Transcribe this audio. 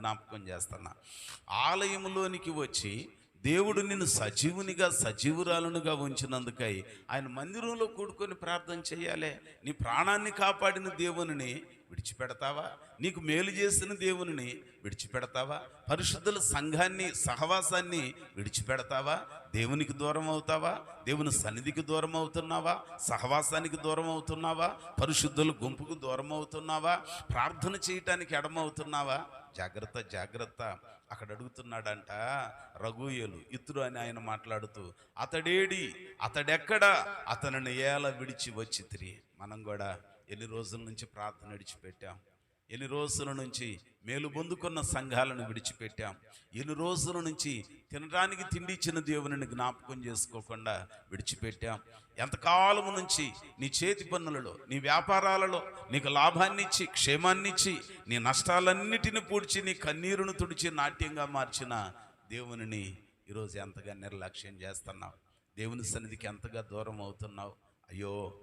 జ్ఞాపకం చేస్తున్నా. ఆలయంలోనికి వచ్చి దేవుడు నిన్ను సజీవునిగా సజీవురాలునిగా ఉంచినందుకై ఆయన మందిరంలో కూడుకొని ప్రార్థన చేయాలి. నీ ప్రాణాన్ని కాపాడిన దేవునిని విడిచిపెడతావా? నీకు మేలు చేసిన దేవునిని విడిచిపెడతావా? పరిశుద్ధుల సంఘాన్ని సహవాసాన్ని విడిచిపెడతావా? దేవునికి దూరం అవుతావా? దేవుని సన్నిధికి దూరం అవుతున్నావా? సహవాసానికి దూరం అవుతున్నావా? పరిశుద్ధుల గుంపుకు దూరం అవుతున్నావా? ప్రార్థన చేయటానికి ఎడమవుతున్నావా? జాగ్రత్త, జాగ్రత్త. అక్కడ అడుగుతున్నాడంట రఘుయేలు, ఇత్తురు అని ఆయన మాట్లాడుతూ, అతడేడి, అతడెక్కడా, అతనిని ఏల విడిచి వచ్చి తిరిగి. మనం కూడా ఎన్ని రోజుల నుంచి ప్రార్థన విడిచిపెట్టాం? ఎన్ని రోజుల నుంచి మేలు పొందుకున్న సంఘాలను విడిచిపెట్టాం? ఎన్ని రోజుల నుంచి తినడానికి తిండి ఇచ్చిన దేవుని జ్ఞాపకం చేసుకోకుండా విడిచిపెట్టాం? ఎంతకాలము నుంచి నీ చేతి పనులలో, నీ వ్యాపారాలలో నీకు లాభాన్నిచ్చి క్షేమాన్నిచ్చి నీ నష్టాలన్నిటిని పూడ్చి నీ కన్నీరును తుడిచి నాట్యంగా మార్చిన దేవునిని ఈరోజు ఎంతగా నిర్లక్ష్యం చేస్తున్నావు? దేవుని సన్నిధికి ఎంతగా దూరం అవుతున్నావు? అయ్యో,